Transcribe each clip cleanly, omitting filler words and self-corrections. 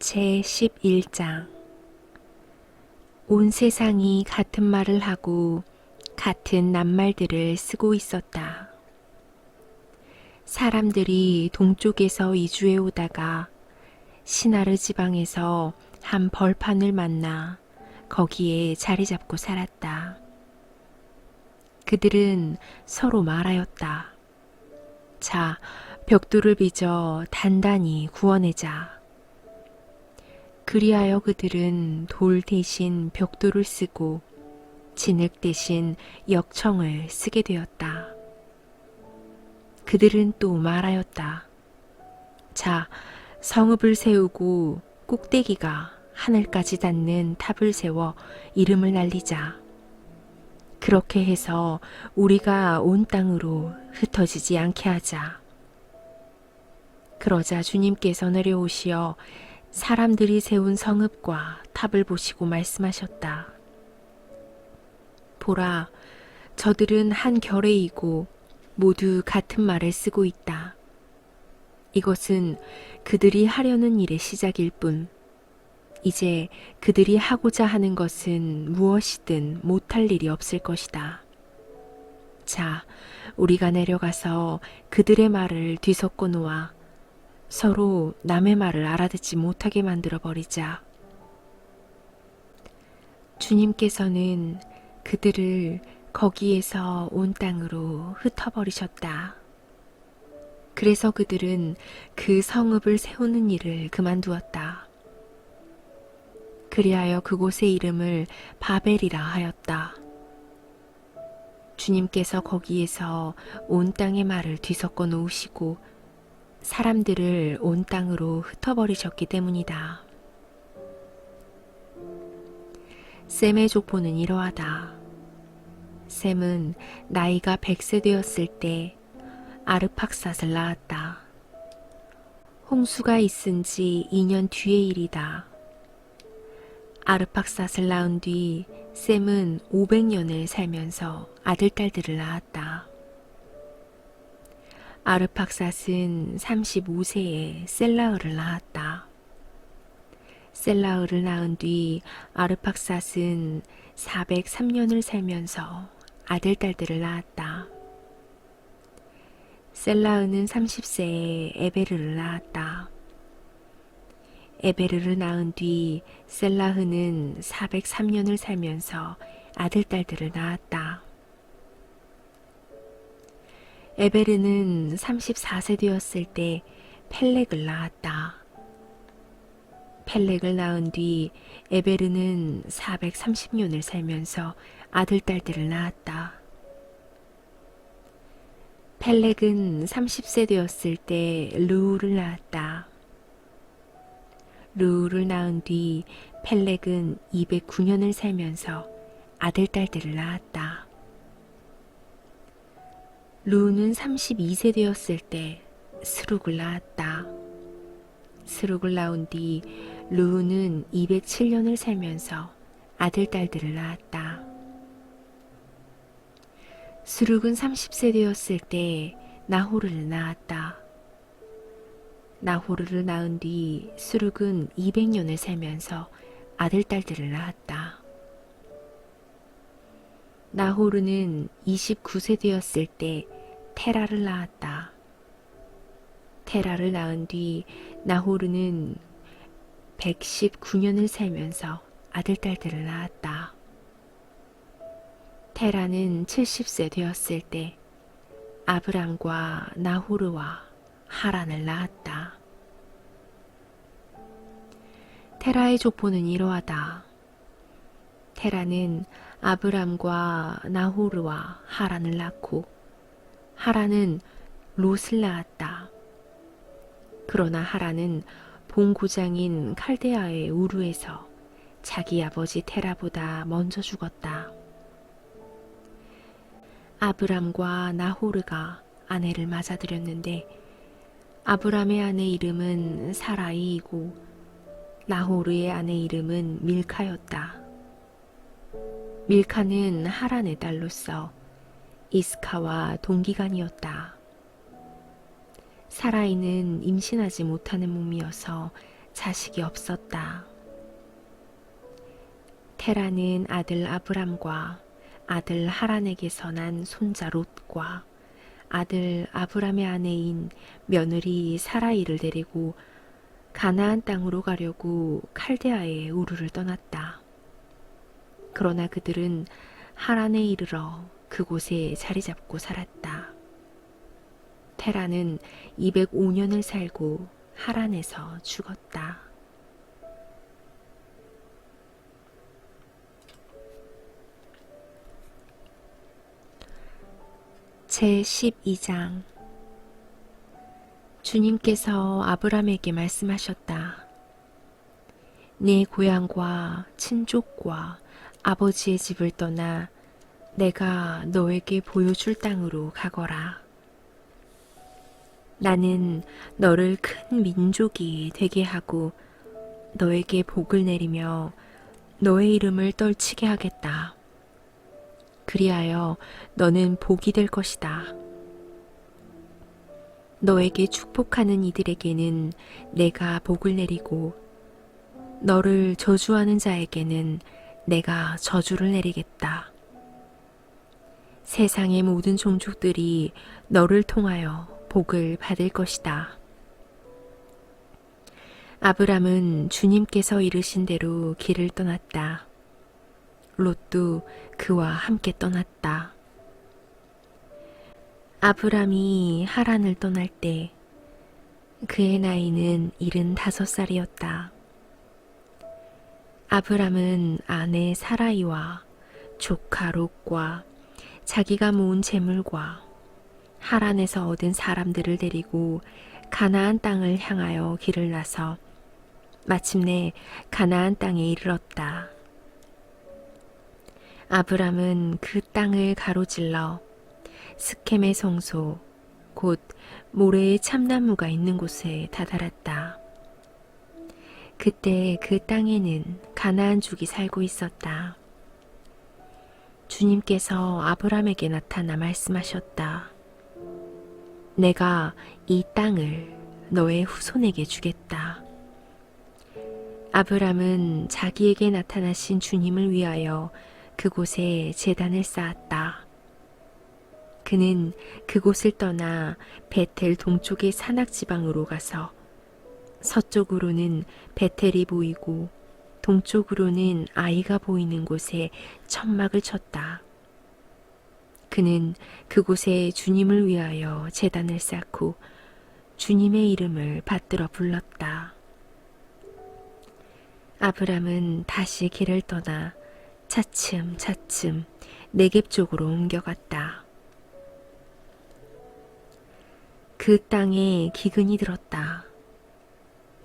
제11장. 온 세상이 같은 말을 하고 같은 낱말들을 쓰고 있었다. 사람들이 동쪽에서 이주해 오다가 시나르 지방에서 한 벌판을 만나 거기에 자리 잡고 살았다. 그들은 서로 말하였다. 자, 벽돌을 빚어 단단히 구워내자. 그리하여 그들은 돌 대신 벽돌을 쓰고 진흙 대신 역청을 쓰게 되었다. 그들은 또 말하였다. 자, 성읍을 세우고 꼭대기가 하늘까지 닿는 탑을 세워 이름을 날리자. 그렇게 해서 우리가 온 땅으로 흩어지지 않게 하자. 그러자 주님께서 내려오시어 사람들이 세운 성읍과 탑을 보시고 말씀하셨다. 보라, 저들은 한 결의이고 모두 같은 말을 쓰고 있다. 이것은 그들이 하려는 일의 시작일 뿐, 이제 그들이 하고자 하는 것은 무엇이든 못할 일이 없을 것이다. 자, 우리가 내려가서 그들의 말을 뒤섞어 놓아 서로 남의 말을 알아듣지 못하게 만들어 버리자. 주님께서는 그들을 거기에서 온 땅으로 흩어버리셨다. 그래서 그들은 그 성읍을 세우는 일을 그만두었다. 그리하여 그곳의 이름을 바벨이라 하였다. 주님께서 거기에서 온 땅의 말을 뒤섞어 놓으시고 사람들을 온 땅으로 흩어버리셨기 때문이다. 셈의 족보는 이러하다. 셈은 나이가 100세 되었을 때 아르팍삿을 낳았다. 홍수가 있은 지 2년 뒤의 일이다. 아르팍삿을 낳은 뒤 셈은 500년을 살면서 아들, 딸들을 낳았다. 아르팍삿은 35세에 셀라흐를 낳았다. 셀라흐를 낳은 뒤 아르팍삿은 403년을 살면서 아들, 딸들을 낳았다. 셀라흐는 30세에 에베르를 낳았다. 에베르를 낳은 뒤 셀라흐는 403년을 살면서 아들, 딸들을 낳았다. 에베르는 34세 되었을 때 펠렉을 낳았다. 펠렉을 낳은 뒤 에베르는 430년을 살면서 아들, 딸들을 낳았다. 펠렉은 30세 되었을 때 르우를 낳았다. 르우를 낳은 뒤 펠렉은 209년을 살면서 아들, 딸들을 낳았다. 르우는 32세 되었을 때 스룩을 낳았다. 스룩을 낳은 뒤 르우는 207년을 살면서 아들, 딸들을 낳았다. 스룩은 30세 되었을 때 나호르를 낳았다. 나호르를 낳은 뒤 스룩은 200년을 살면서 아들, 딸들을 낳았다. 나호르는 29세 되었을 때 테라를 낳았다. 테라를 낳은 뒤 나호르는 119년을 살면서 아들, 딸들을 낳았다. 테라는 70세 되었을 때 아브람과 나호르와 하란을 낳았다. 테라의 족보는 이러하다. 테라는 아브람과 나호르와 하란을 낳고 하란은 롯을 낳았다. 그러나 하란은 본고장인 칼데아의 우르에서 자기 아버지 테라보다 먼저 죽었다. 아브람과 나호르가 아내를 맞아들였는데 아브람의 아내 이름은 사라이이고 나호르의 아내 이름은 밀카였다. 밀카는 하란의 딸로서 이스카와 동기간이었다. 사라이는 임신하지 못하는 몸이어서 자식이 없었다. 테라는 아들 아브람과 아들 하란에게서 난 손자 롯과 아들 아브람의 아내인 며느리 사라이를 데리고 가나안 땅으로 가려고 칼데아의 우르를 떠났다. 그러나 그들은 하란에 이르러 그곳에 자리 잡고 살았다. 테라는 205년을 살고 하란에서 죽었다. 제12장. 주님께서 아브람에게 말씀하셨다. 네 고향과 친족과 아버지의 집을 떠나 내가 너에게 보여줄 땅으로 가거라. 나는 너를 큰 민족이 되게 하고 너에게 복을 내리며 너의 이름을 떨치게 하겠다. 그리하여 너는 복이 될 것이다. 너에게 축복하는 이들에게는 내가 복을 내리고 너를 저주하는 자에게는 내가 저주를 내리겠다. 세상의 모든 종족들이 너를 통하여 복을 받을 것이다. 아브람은 주님께서 이르신 대로 길을 떠났다. 롯도 그와 함께 떠났다. 아브람이 하란을 떠날 때 그의 나이는 75살이었다. 아브람은 아내 사라이와 조카 롯과 자기가 모은 재물과 하란에서 얻은 사람들을 데리고 가나안 땅을 향하여 길을 나서 마침내 가나안 땅에 이르렀다. 아브람은 그 땅을 가로질러 스켐의 성소, 곧 모래의 참나무가 있는 곳에 다다랐다. 그때 그 땅에는 가나안족이 살고 있었다. 주님께서 아브람에게 나타나 말씀하셨다. 내가 이 땅을 너의 후손에게 주겠다. 아브람은 자기에게 나타나신 주님을 위하여 그곳에 제단을 쌓았다. 그는 그곳을 떠나 베텔 동쪽의 산악지방으로 가서 서쪽으로는 베텔이 보이고 동쪽으로는 아이가 보이는 곳에 천막을 쳤다. 그는 그곳에 주님을 위하여 제단을 쌓고 주님의 이름을 받들어 불렀다. 아브람은 다시 길을 떠나 차츰 네겝 쪽으로 옮겨갔다. 그 땅에 기근이 들었다.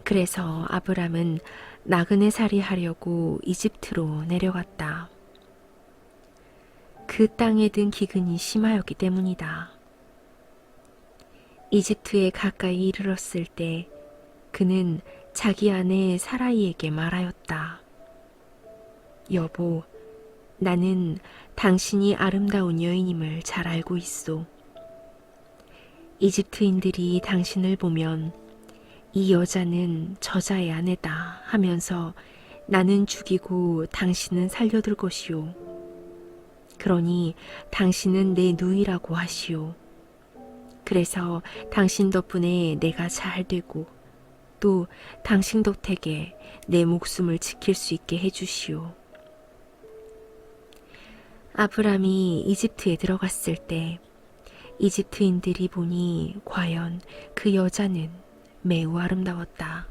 그래서 아브람은 나그네 살이 하려고 이집트로 내려갔다. 그 땅에 든 기근이 심하였기 때문이다. 이집트에 가까이 이르렀을 때 그는 자기 아내 사라이에게 말하였다. 여보, 나는 당신이 아름다운 여인임을 잘 알고 있소. 이집트인들이 당신을 보면 이 여자는 저자의 아내다 하면서 나는 죽이고 당신은 살려둘 것이오. 그러니 당신은 내 누이라고 하시오. 그래서 당신 덕분에 내가 잘 되고 또 당신 덕택에 내 목숨을 지킬 수 있게 해주시오. 아브람이 이집트에 들어갔을 때 이집트인들이 보니 과연 그 여자는 매우 아름다웠다.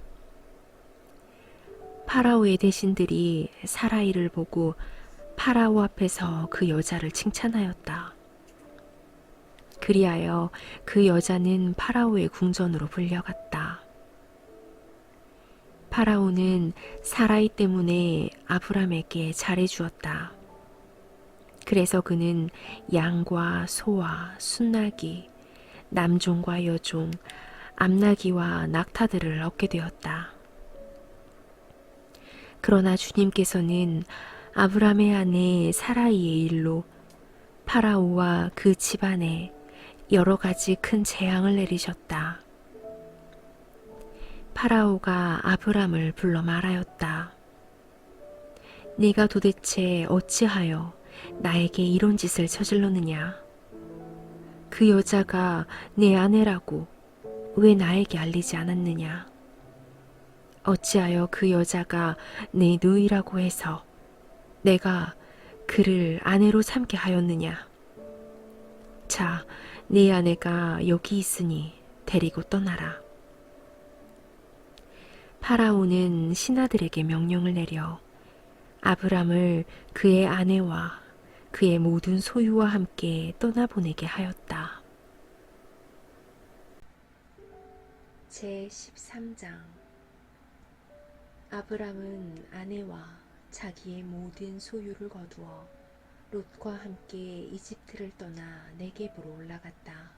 파라오의 대신들이 사라이를 보고 파라오 앞에서 그 여자를 칭찬하였다. 그리하여 그 여자는 파라오의 궁전으로 불려갔다. 파라오는 사라이 때문에 아브람에게 잘해주었다. 그래서 그는 양과 소와 순나기, 남종과 여종, 암나기와 낙타들을 얻게 되었다. 그러나 주님께서는 아브람의 아내 사라이의 일로 파라오와 그 집안에 여러 가지 큰 재앙을 내리셨다. 파라오가 아브람을 불러 말하였다. 네가 도대체 어찌하여 나에게 이런 짓을 저질렀느냐? 그 여자가 내 아내라고 왜 나에게 알리지 않았느냐? 어찌하여 그 여자가 내 누이라고 해서 내가 그를 아내로 삼게 하였느냐? 자, 네 아내가 여기 있으니 데리고 떠나라. 파라오는 신하들에게 명령을 내려 아브람을 그의 아내와 그의 모든 소유와 함께 떠나보내게 하였다. 제13장. 아브람은 아내와 자기의 모든 소유를 거두어 롯과 함께 이집트를 떠나 네겝으로 올라갔다.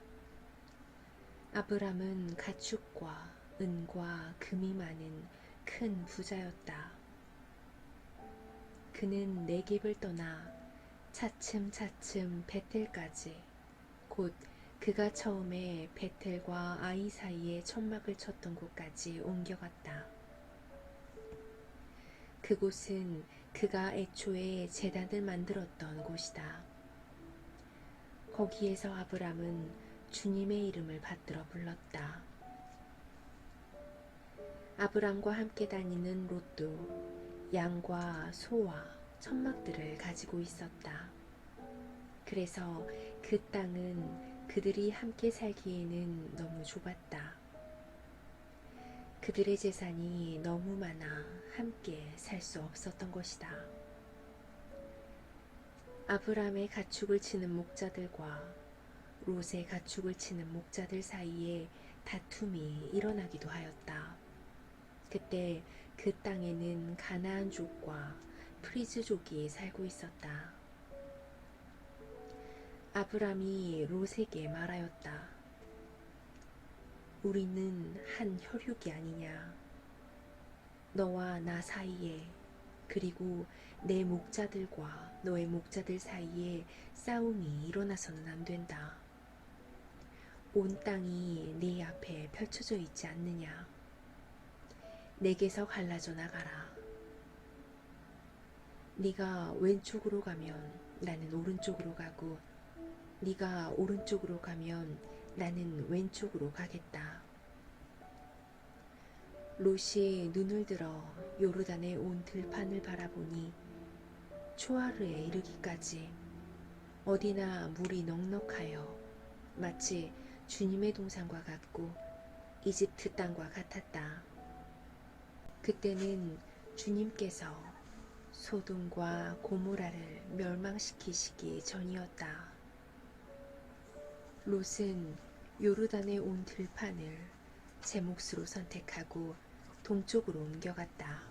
아브람은 가축과 은과 금이 많은 큰 부자였다. 그는 네겝을 떠나 차츰차츰 베텔까지, 곧 그가 처음에 베텔과 아이 사이에 천막을 쳤던 곳까지 옮겨갔다. 그곳은 그가 애초에 제단을 만들었던 곳이다. 거기에서 아브람은 주님의 이름을 받들어 불렀다. 아브람과 함께 다니는 롯도 양과 소와 천막들을 가지고 있었다. 그래서 그 땅은 그들이 함께 살기에는 너무 좁았다. 그들의 재산이 너무 많아 함께 살 수 없었던 것이다. 아브람의 가축을 치는 목자들과 롯의 가축을 치는 목자들 사이에 다툼이 일어나기도 하였다. 그때 그 땅에는 가나안족과 프리즈족이 살고 있었다. 아브람이 롯에게 말하였다. 우리는 한 혈육이 아니냐. 너와 나 사이에, 그리고 내 목자들과 너의 목자들 사이에 싸움이 일어나서는 안 된다. 온 땅이 네 앞에 펼쳐져 있지 않느냐. 내게서 갈라져 나가라. 네가 왼쪽으로 가면 나는 오른쪽으로 가고, 네가 오른쪽으로 가면 나는 왼쪽으로 가겠다. 롯이 눈을 들어 요르단의 온 들판을 바라보니 초하르에 이르기까지 어디나 물이 넉넉하여 마치 주님의 동산과 같고 이집트 땅과 같았다. 그때는 주님께서 소돔과 고모라를 멸망시키시기 전이었다. 롯은 요르단의 온 들판을 제 몫으로 선택하고 동쪽으로 옮겨갔다.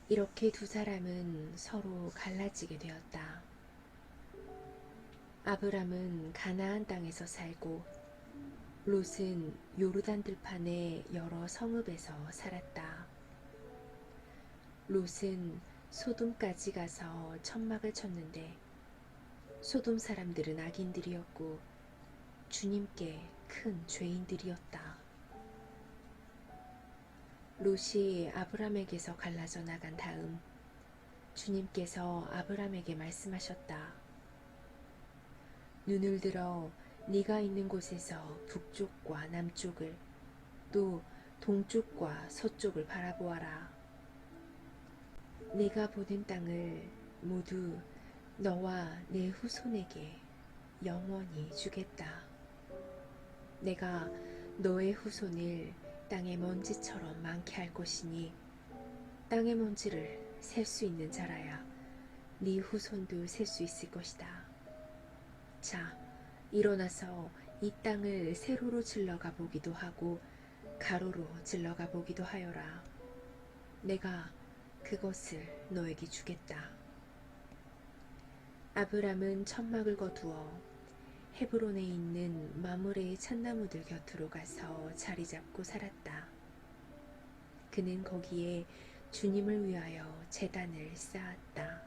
이렇게 두 사람은 서로 갈라지게 되었다. 아브람은 가나안 땅에서 살고 롯은 요르단 들판의 여러 성읍에서 살았다. 롯은 소돔까지 가서 천막을 쳤는데 소돔 사람들은 악인들이었고 주님께 큰 죄인들이었다. 롯이 아브람에게서 갈라져 나간 다음 주님께서 아브람에게 말씀하셨다. 눈을 들어 네가 있는 곳에서 북쪽과 남쪽을 또 동쪽과 서쪽을 바라보아라. 네가 보는 땅을 모두 너와 내 후손에게 영원히 주겠다. 내가 너의 후손을 땅의 먼지처럼 많게 할 것이니 땅의 먼지를 셀 수 있는 자라야 네 후손도 셀 수 있을 것이다. 자, 일어나서 이 땅을 세로로 질러가 보기도 하고 가로로 질러가 보기도 하여라. 내가 그것을 너에게 주겠다. 아브람은 천막을 거두어 헤브론에 있는 마므레의 잣나무들 곁으로 가서 자리 잡고 살았다. 그는 거기에 주님을 위하여 제단을 쌓았다.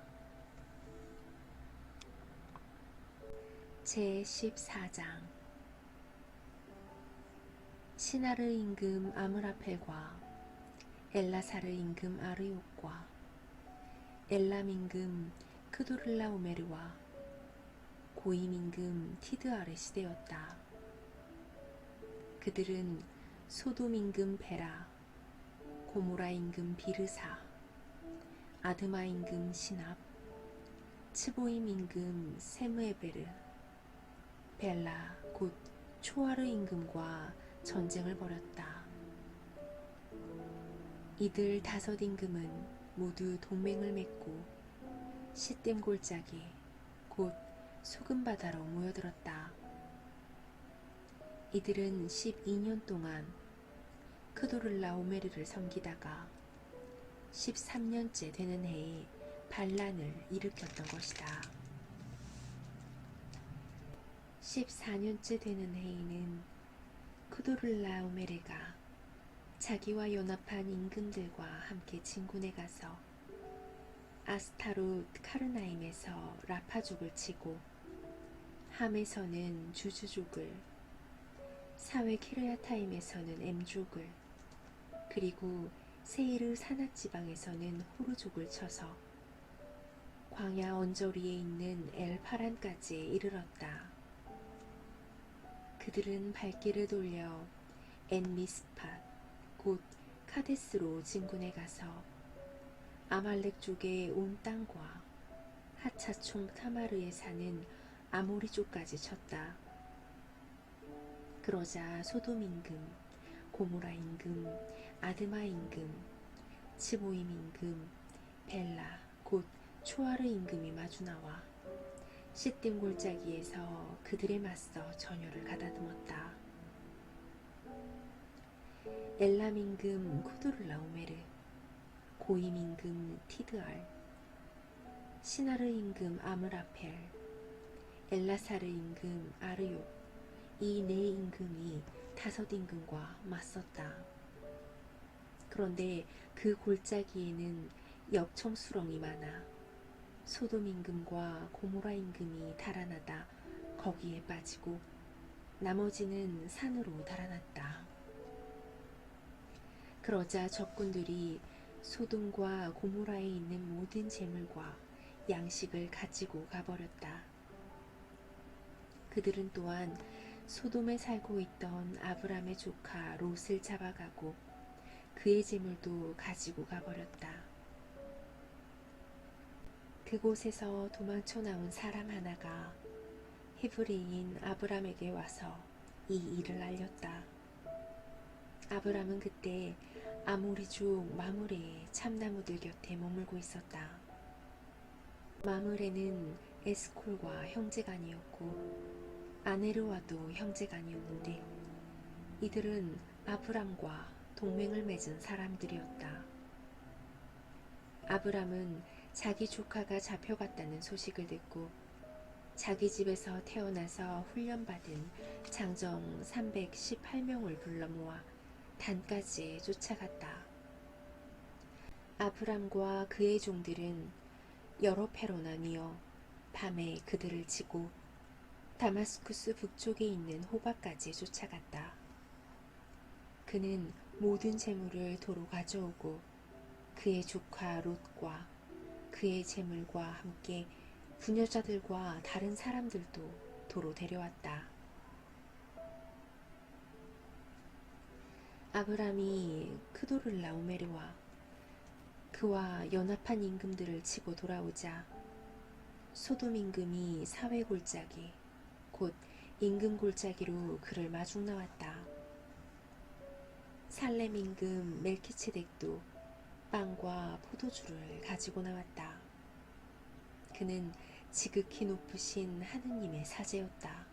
제14장. 시나르 임금 아므라펠과 엘라사르 임금 아르욕과 엘람 임금 크도를라오메르와 고임 임금 티드알의 시대였다. 그들은 소돔 임금 베라, 고모라 임금 비르사, 아드마 임금 시납, 츠보임 임금 세므에베르, 벨라 곧 초아르 임금과 전쟁을 벌였다. 이들 5 임금은 모두 동맹을 맺고 시댐 골짜기 곧 소금바다로 모여들었다. 이들은 12년 동안 크도를라오메르를 섬기다가 13년째 되는 해에 반란을 일으켰던 것이다. 14년째 되는 해에는 크도를라오메르가 자기와 연합한 임금들과 함께 진군에 가서 아스타롯 카르나임에서 라파족을 치고 함에서는 주주족을, 사회 키르야타임에서는 엠족을, 그리고 세이르 산악 지방에서는 호르족을 쳐서 광야 언저리에 있는 엘파란까지 이르렀다. 그들은 발길을 돌려 엔미스팟 곧 카데스로 진군에 가서 아말렉 쪽의 온 땅과 하차총 타마르에 사는 아모리 쪽까지 쳤다. 그러자 소돔 임금, 고모라 임금, 아드마 임금, 츠보임 임금, 벨라 곧 초아르 임금이 마주나와 시딤 골짜기에서 그들에 맞서 전열을 가다듬었다. 엘람 임금 쿠두를라오메르, 고임 임금 티드알, 시나르 임금 아므라펠, 엘라사르 임금 아르욕, 이 4 임금이 5 임금과 맞섰다. 그런데 그 골짜기에는 엽청수렁이 많아 소돔 임금과 고모라 임금이 달아나다 거기에 빠지고 나머지는 산으로 달아났다. 그러자 적군들이 소돔과 고모라에 있는 모든 재물과 양식을 가지고 가버렸다. 그들은 또한 소돔에 살고 있던 아브람의 조카 롯을 잡아가고 그의 재물도 가지고 가버렸다. 그곳에서 도망쳐 나온 사람 하나가 헤브리인 아브람에게 와서 이 일을 알렸다. 아브람은 그때 아모리족 마므레의 참나무들 곁에 머물고 있었다. 마므레는 에스콜과 형제간이었고 아네르와도 형제간이었는데 이들은 아브람과 동맹을 맺은 사람들이었다. 아브람은 자기 조카가 잡혀갔다는 소식을 듣고 자기 집에서 태어나서 훈련받은 장정 318명을 불러 모아 단까지 쫓아갔다. 아브람과 그의 종들은 여러 패로 나뉘어 밤에 그들을 치고 다마스쿠스 북쪽에 있는 호바까지 쫓아갔다. 그는 모든 재물을 도로 가져오고 그의 조카 롯과 그의 재물과 함께 부녀자들과 다른 사람들도 도로 데려왔다. 아브람이 크도를라오메르와 그와 연합한 임금들을 치고 돌아오자 소돔 임금이 사회 골짜기 곧 임금 골짜기로 그를 마중 나왔다. 살렘 임금 멜키체덱도 빵과 포도주를 가지고 나왔다. 그는 지극히 높으신 하느님의 사제였다.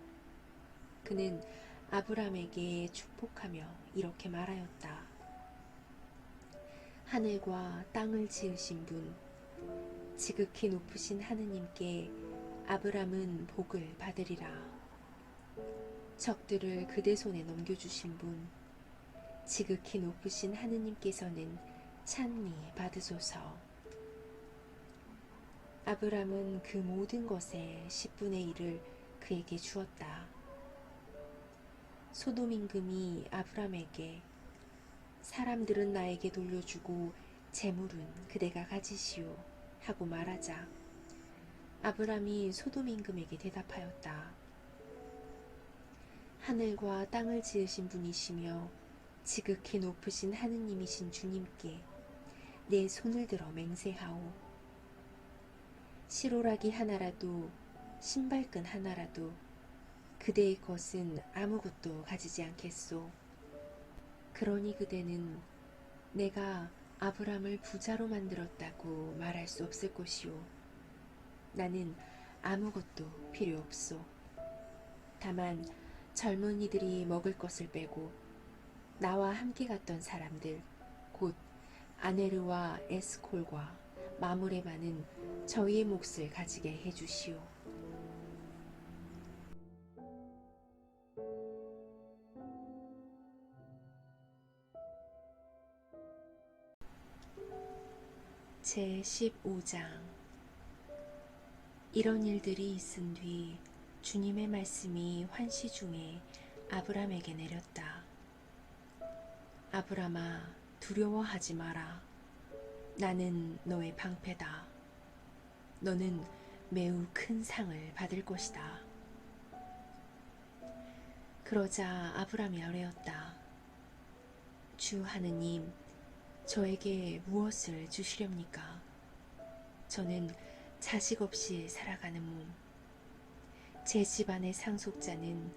그는 아브람에게 축복하며 이렇게 말하였다. 하늘과 땅을 지으신 분, 지극히 높으신 하느님께 아브람은 복을 받으리라. 적들을 그대 손에 넘겨주신 분, 지극히 높으신 하느님께서는 찬미 받으소서. 아브람은 그 모든 것의 10분의 1을 그에게 주었다. 소돔 임금이 아브람에게 사람들은 나에게 돌려주고 재물은 그대가 가지시오 하고 말하자 아브람이 소돔 임금에게 대답하였다. 하늘과 땅을 지으신 분이시며 지극히 높으신 하느님이신 주님께 내 손을 들어 맹세하오. 시로라기 하나라도 신발끈 하나라도 그대의 것은 아무것도 가지지 않겠소. 그러니 그대는 내가 아브람을 부자로 만들었다고 말할 수 없을 것이오. 나는 아무것도 필요 없소. 다만 젊은이들이 먹을 것을 빼고 나와 함께 갔던 사람들, 곧 아네르와 에스콜과 마므레만은 저희의 몫을 가지게 해주시오. 제15장. 이런 일들이 있은 뒤 주님의 말씀이 환시 중에 아브람에게 내렸다. 아브람아, 두려워하지 마라. 나는 너의 방패다. 너는 매우 큰 상을 받을 것이다. 그러자 아브람이 아뢰었다. 주 하느님, 저에게 무엇을 주시렵니까? 저는 자식 없이 살아가는 몸. 제 집안의 상속자는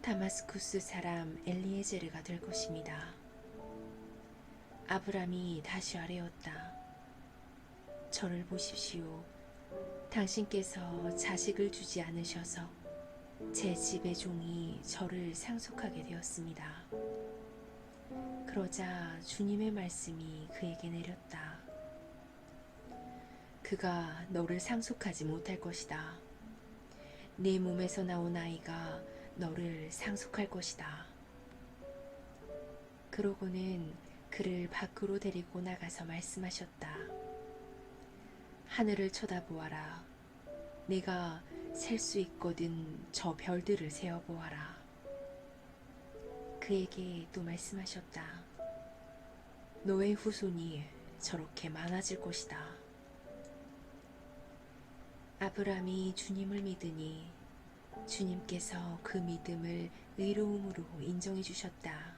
다마스쿠스 사람 엘리에제르가 될 것입니다. 아브람이 다시 아뢰었다. 저를 보십시오. 당신께서 자식을 주지 않으셔서 제 집의 종이 저를 상속하게 되었습니다. 그러자 주님의 말씀이 그에게 내렸다. 그가 너를 상속하지 못할 것이다. 네 몸에서 나온 아이가 너를 상속할 것이다. 그러고는 그를 밖으로 데리고 나가서 말씀하셨다. 하늘을 쳐다보아라. 내가 셀 수 있거든 저 별들을 세어보아라. 그에게 또 말씀하셨다. 너의 후손이 저렇게 많아질 것이다. 아브람이 주님을 믿으니 주님께서 그 믿음을 의로움으로 인정해 주셨다.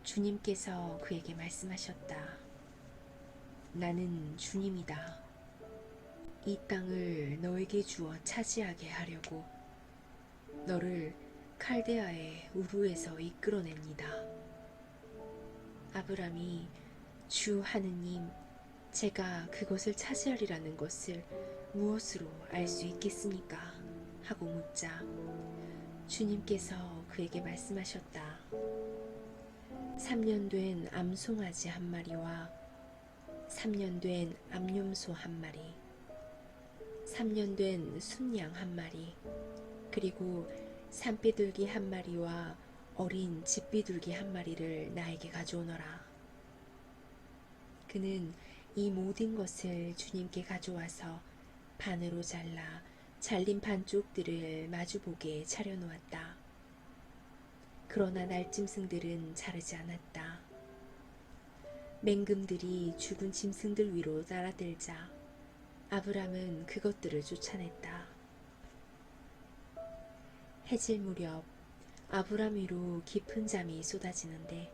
주님께서 그에게 말씀하셨다. 나는 주님이다. 이 땅을 너에게 주어 차지하게 하려고 너를 칼데아의 우르에서 이끌어냅니다. 아브람이 주 하느님, 제가 그것을 차지하리라는 것을 무엇으로 알 수 있겠습니까? 하고 묻자 주님께서 그에게 말씀하셨다. 3년 된 암송아지 한 마리와 3년 된 암염소 한 마리, 3년 된 순양 한 마리, 그리고 산비둘기 한 마리와 어린 집비둘기 한 마리를 나에게 가져오너라. 그는 이 모든 것을 주님께 가져와서 반으로 잘라 잘린 반쪽들을 마주보게 차려놓았다. 그러나 날짐승들은 자르지 않았다. 맹금들이 죽은 짐승들 위로 날아들자 아브람은 그것들을 쫓아냈다. 해질 무렵 아브람 위로 깊은 잠이 쏟아지는데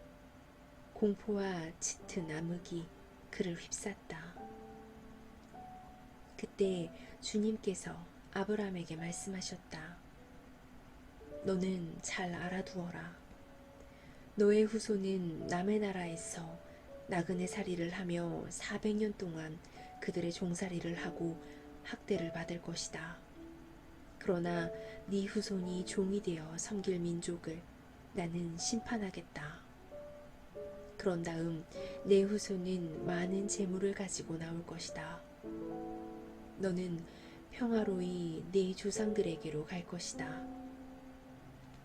공포와 짙은 암흑이 그를 휩쌌다. 그때 주님께서 아브람에게 말씀하셨다. 너는 잘 알아두어라. 너의 후손은 남의 나라에서 나그네 살이를 하며 400년 동안 그들의 종살이를 하고 학대를 받을 것이다. 그러나 네 후손이 종이 되어 섬길 민족을 나는 심판하겠다. 그런 다음 내 후손은 많은 재물을 가지고 나올 것이다. 너는 평화로이 네 조상들에게로 갈 것이다.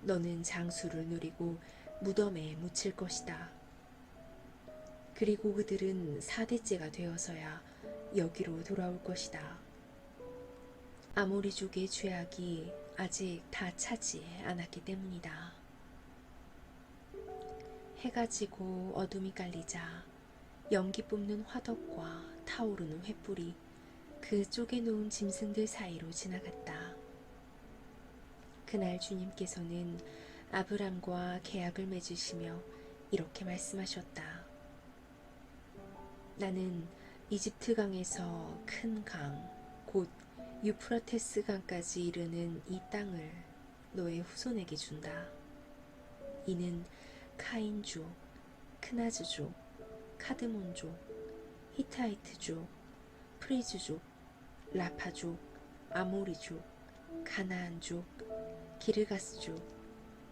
너는 장수를 누리고 무덤에 묻힐 것이다. 그리고 그들은 4대째가 되어서야 여기로 돌아올 것이다. 아모리족의 죄악이 아직 다 차지 않았기 때문이다. 해가 지고 어둠이 깔리자 연기 뿜는 화덕과 타오르는 횃불이 그 쪼개놓은 짐승들 사이로 지나갔다. 그날 주님께서는 아브람과 계약을 맺으시며 이렇게 말씀하셨다. 나는 이집트 강에서 큰 강, 곧 유프라테스 강까지 이르는 이 땅을 너의 후손에게 준다. 이는 카인족, 크나즈족, 카드몬족, 히타이트족, 프리즈족, 라파족, 아모리족, 가나안족, 기르가스족,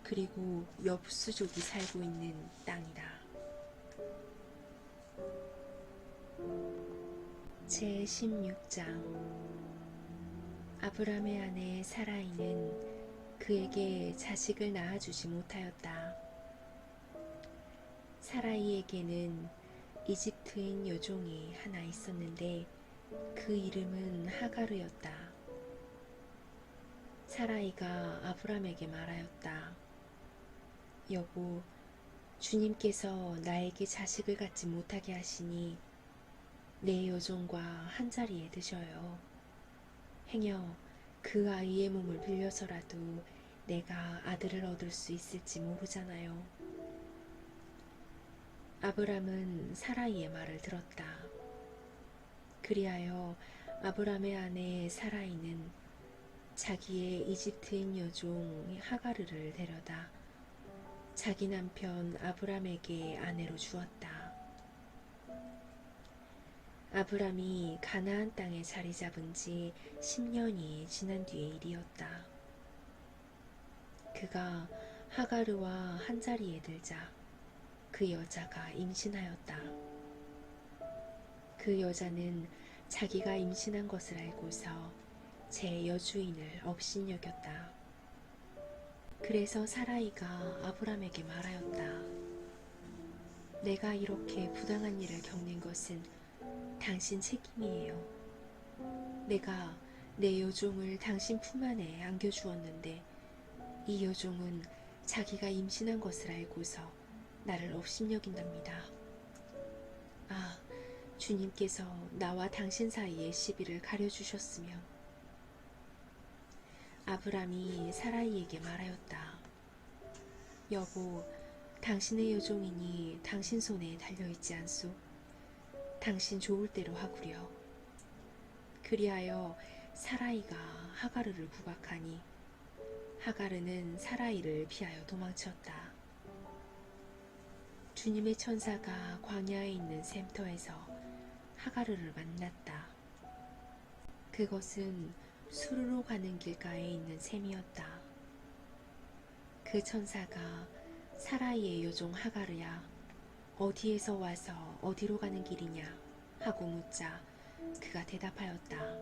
그리고 여부스족이 살고 있는 땅이다. 제16장. 아브람의 아내 사라이는 그에게 자식을 낳아주지 못하였다. 사라이에게는 이집트인 여종이 하나 있었는데 그 이름은 하가르였다. 사라이가 아브람에게 말하였다. 여보, 주님께서 나에게 자식을 갖지 못하게 하시니 내 여종과 한자리에 드셔요. 행여 그 아이의 몸을 빌려서라도 내가 아들을 얻을 수 있을지 모르잖아요. 아브람은 사라이의 말을 들었다. 그리하여 아브람의 아내 사라이는 자기의 이집트인 여종 하가르를 데려다 자기 남편 아브람에게 아내로 주었다. 아브람이 가나안 땅에 자리 잡은 지 10년이 지난 뒤의 일이었다. 그가 하가르와 한자리에 들자 그 여자가 임신하였다. 그 여자는 자기가 임신한 것을 알고서 제 여주인을 업신여겼다. 그래서 사라이가 아브람에게 말하였다. 내가 이렇게 부당한 일을 겪는 것은 당신 책임이에요. 내가 내 여종을 당신 품 안에 안겨주었는데 이 여종은 자기가 임신한 것을 알고서 나를 업신여긴답니다. 아, 주님께서 나와 당신 사이의 시비를 가려주셨으면. 아브람이 사라이에게 말하였다. 여보, 당신의 여종이니 당신 손에 달려있지 않소? 당신 좋을 대로 하구려. 그리하여 사라이가 하가르를 구박하니 하가르는 사라이를 피하여 도망쳤다. 주님의 천사가 광야에 있는 샘터에서 하가르를 만났다. 그것은 수르로 가는 길가에 있는 샘이었다. 그 천사가 사라이의 여종 하가르야, 어디에서 와서 어디로 가는 길이냐 하고 묻자 그가 대답하였다.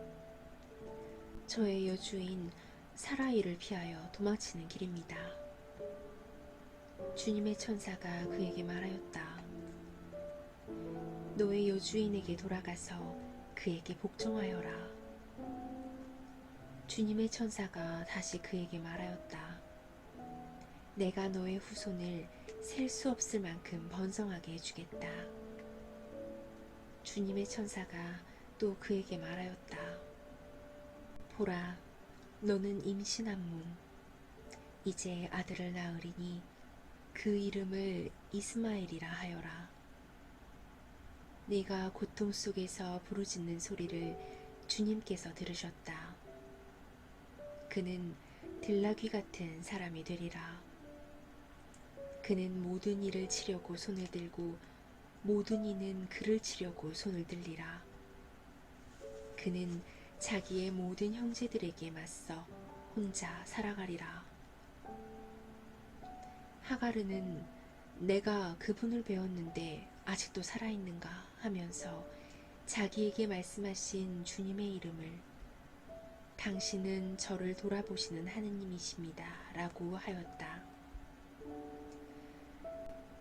저의 여주인 사라이를 피하여 도망치는 길입니다. 주님의 천사가 그에게 말하였다. 너의 여주인에게 돌아가서 그에게 복종하여라. 주님의 천사가 다시 그에게 말하였다. 내가 너의 후손을 셀 수 없을 만큼 번성하게 해주겠다. 주님의 천사가 또 그에게 말하였다. 보라, 너는 임신한 몸, 이제 아들을 낳으리니 그 이름을 이스마엘이라 하여라. 네가 고통 속에서 부르짖는 소리를 주님께서 들으셨다. 그는 들나귀 같은 사람이 되리라. 그는 모든 일을 치려고 손을 들고 모든 이는 그를 치려고 손을 들리라. 그는 자기의 모든 형제들에게 맞서 혼자 살아가리라. 하가르는 내가 그분을 배웠는데 아직도 살아있는가 하면서 자기에게 말씀하신 주님의 이름을 당신은 저를 돌아보시는 하느님이십니다 라고 하였다.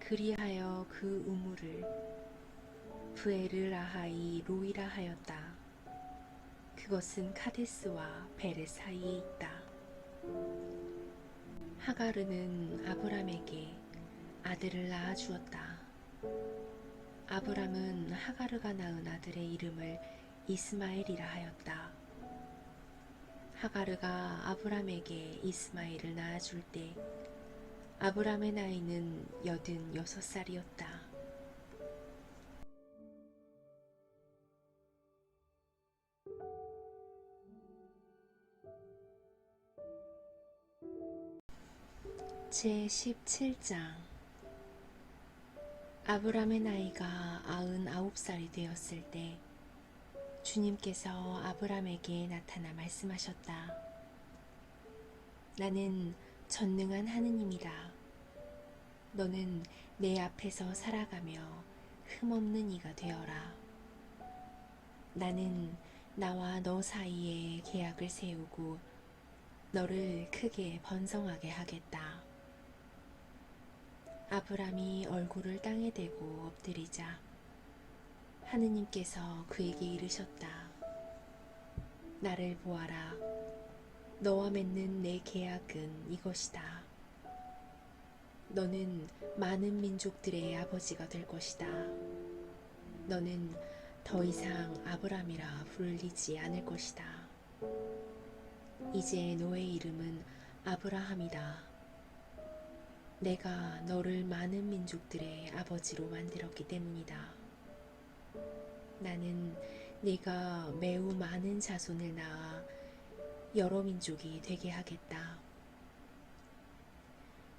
그리하여 그 우물을 브에르라하이 로이라 하였다. 그것은 카데스와 베레 사이에 있다. 하가르는 아브람에게 아들을 낳아 주었다. 아브람은 하가르가 낳은 아들의 이름을 이스마엘이라 하였다. 하가르가 아브람에게 이스마엘을 낳아줄 때 아브람의 나이는 86살이었다. 제17장. 아브람의 나이가 99살이 되었을 때 주님께서 아브람에게 나타나 말씀하셨다. 나는 전능한 하느님이다. 너는 내 앞에서 살아가며 흠없는 이가 되어라. 나는 나와 너 사이에 계약을 세우고 너를 크게 번성하게 하겠다. 아브람이 얼굴을 땅에 대고 엎드리자 하느님께서 그에게 이르셨다. 나를 보아라. 너와 맺는 내 계약은 이것이다. 너는 많은 민족들의 아버지가 될 것이다. 너는 더 이상 아브람이라 부르리지 않을 것이다. 이제 너의 이름은 아브라함이다. 내가 너를 많은 민족들의 아버지로 만들었기 때문이다. 나는 네가 매우 많은 자손을 낳아 여러 민족이 되게 하겠다.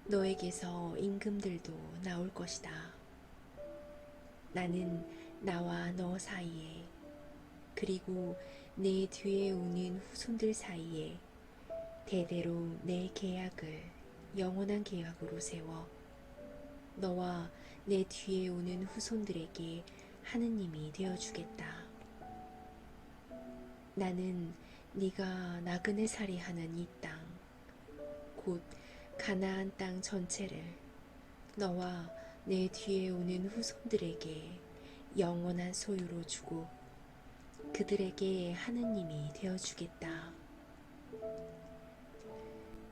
너에게서 임금들도 나올 것이다. 나는 나와 너 사이에 그리고 내 뒤에 오는 후손들 사이에 대대로 내 계약을 영원한 계약으로 세워 너와 내 뒤에 오는 후손들에게 하느님이 되어주겠다. 나는 네가 나그네 살이하는 이 땅, 곧 가나안 땅 전체를 너와 내 뒤에 오는 후손들에게 영원한 소유로 주고 그들에게 하느님이 되어주겠다.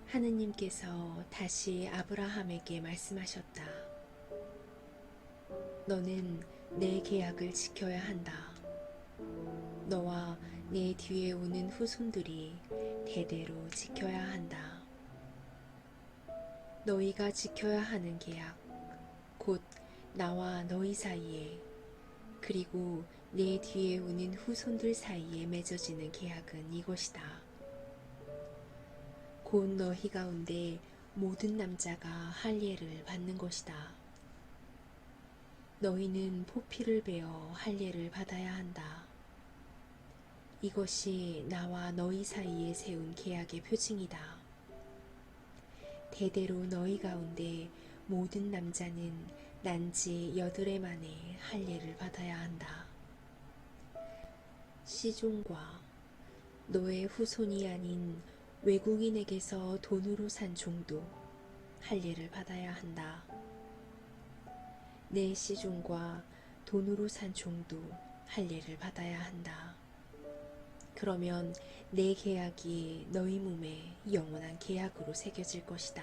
하느님께서 다시 아브라함에게 말씀하셨다. 너는 내 계약을 지켜야 한다. 너와 내 뒤에 오는 후손들이 대대로 지켜야 한다. 너희가 지켜야 하는 계약, 곧 나와 너희 사이에 그리고 내 뒤에 오는 후손들 사이에 맺어지는 계약은 이것이다. 곧 너희 가운데 모든 남자가 할례를 받는 것이다. 너희는 포피를 베어 할례를 받아야 한다. 이것이 나와 너희 사이에 세운 계약의 표징이다. 대대로 너희 가운데 모든 남자는 난지 8해 만에 할례를 받아야 한다. 시종과 너의 후손이 아닌 외국인에게서 돈으로 산 종도 할례를 받아야 한다. 내 시종과 돈으로 산 종도 할례를 받아야 한다. 그러면 내 계약이 너희 몸에 영원한 계약으로 새겨질 것이다.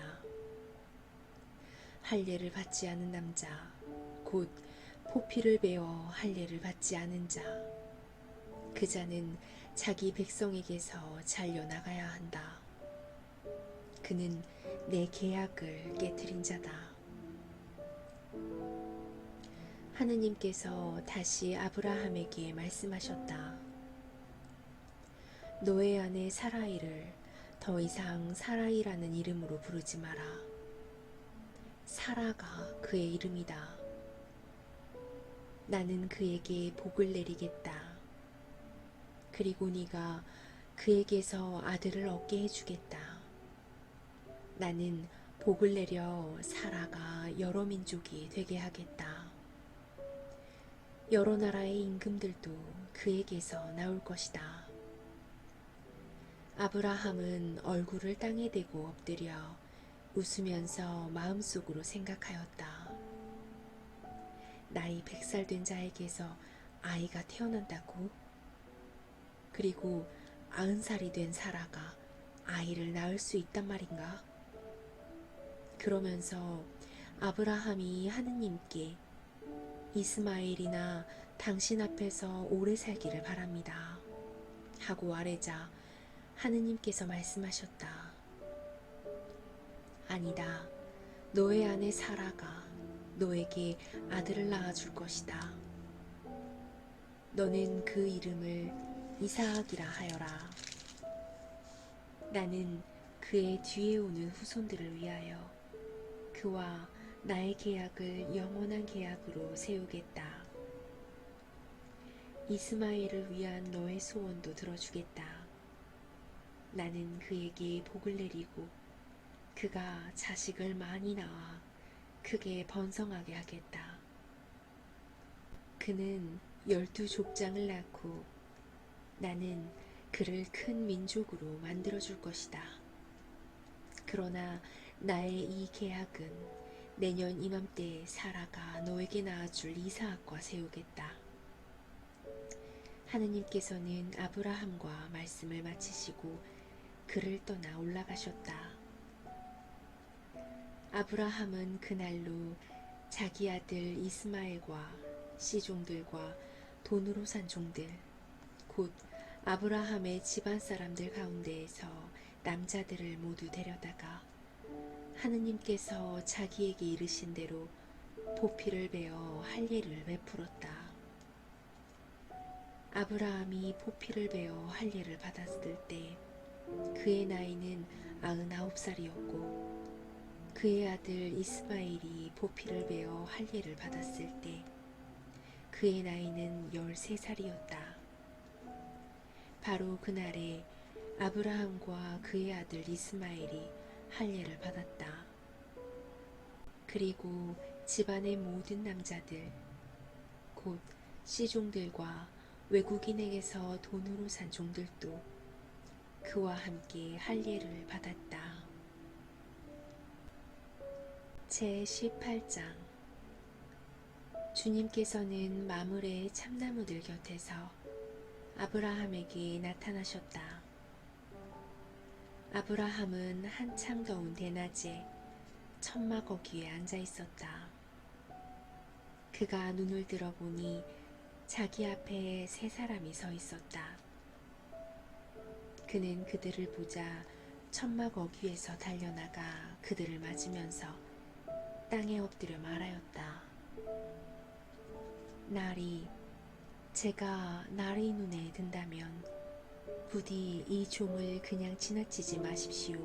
할례를 받지 않은 남자, 곧 포피를 베어 할례를 받지 않은 자, 그 자는 자기 백성에게서 잘려나가야 한다. 그는 내 계약을 깨트린 자다. 하느님께서 다시 아브라함에게 말씀하셨다. 너의 아내 사라이를 더 이상 사라이라는 이름으로 부르지 마라. 사라가 그의 이름이다. 나는 그에게 복을 내리겠다. 그리고 네가 그에게서 아들을 얻게 해주겠다. 나는 복을 내려 사라가 여러 민족이 되게 하겠다. 여러 나라의 임금들도 그에게서 나올 것이다. 아브라함은 얼굴을 땅에 대고 엎드려 웃으면서 마음속으로 생각하였다. 나이 100살 된 자에게서 아이가 태어난다고? 그리고 90살이 된 사라가 아이를 낳을 수 있단 말인가? 그러면서 아브라함이 하느님께 이스마엘이나 당신 앞에서 오래 살기를 바랍니다 하고 아뢰자 하느님께서 말씀하셨다. 아니다. 너의 아내 사라가 너에게 아들을 낳아줄 것이다. 너는 그 이름을 이사학이라 하여라. 나는 그의 뒤에 오는 후손들을 위하여 그와 나의 계약을 영원한 계약으로 세우겠다. 이스마엘을 위한 너의 소원도 들어주겠다. 나는 그에게 복을 내리고 그가 자식을 많이 낳아 크게 번성하게 하겠다. 그는 12족장을 낳고 나는 그를 큰 민족으로 만들어줄 것이다. 그러나 나의 이 계약은 내년 이맘때 사라가 너에게 낳아줄 이사학과 세우겠다. 하느님께서는 아브라함과 말씀을 마치시고 그를 떠나 올라가셨다. 아브라함은 그날로 자기 아들 이스마엘과 시종들과 돈으로 산 종들, 곧 아브라함의 집안 사람들 가운데에서 남자들을 모두 데려다가 하느님께서 자기에게 이르신 대로 보피를 베어 할례를 베풀었다. 아브라함이 보피를 베어 할례를 받았을 때 그의 나이는 99살이었고 그의 아들 이스마엘이 보피를 베어 할례를 받았을 때 그의 나이는 13살이었다. 바로 그날에 아브라함과 그의 아들 이스마엘이 할례를 받았다. 그리고 집안의 모든 남자들, 곧 씨종들과 외국인에게서 돈으로 산 종들도 그와 함께 할례를 받았다. 제18장 주님께서는 마므레의 참나무들 곁에서 아브라함에게 나타나셨다. 아브라함은 한창 더운 대낮에 천막 어귀에 앉아 있었다. 그가 눈을 들어보니 자기 앞에 세 사람이 서 있었다. 그는 그들을 보자 천막 어귀에서 달려나가 그들을 맞으면서 땅에 엎드려 말하였다. 나리, 제가 나리 눈에 든다면 부디 이 종을 그냥 지나치지 마십시오.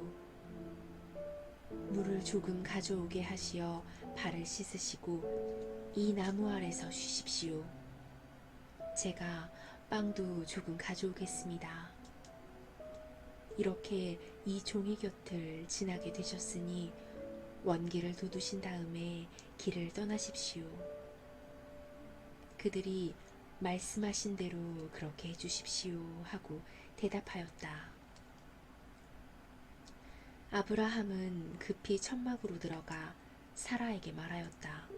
물을 조금 가져오게 하시어 발을 씻으시고 이 나무 아래서 쉬십시오. 제가 빵도 조금 가져오겠습니다. 이렇게 이 종의 곁을 지나게 되셨으니 원기를 돋우신 다음에 길을 떠나십시오. 그들이 말씀하신 대로 그렇게 해주십시오 하고 대답하였다. 아브라함은 급히 천막으로 들어가 사라에게 말하였다.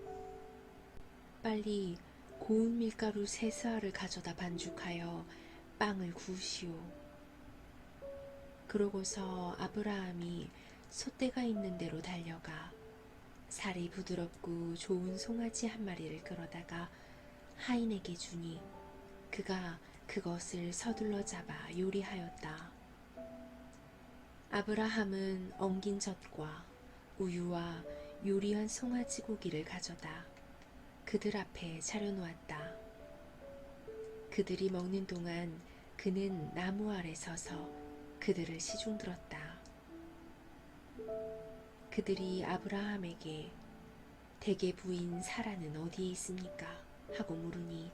빨리 고운 밀가루 3스아를 가져다 반죽하여 빵을 구우시오. 그러고서 아브라함이 솥대가 있는 데로 달려가 살이 부드럽고 좋은 송아지 한 마리를 끌어다가 하인에게 주니 그가 그것을 서둘러 잡아 요리하였다. 아브라함은 엉긴 젖과 우유와 요리한 송아지 고기를 가져다 그들 앞에 차려놓았다. 그들이 먹는 동안 그는 나무 아래 서서 그들을 시중들었다. 그들이 아브라함에게 대개 부인 사라는 어디에 있습니까? 하고 물으니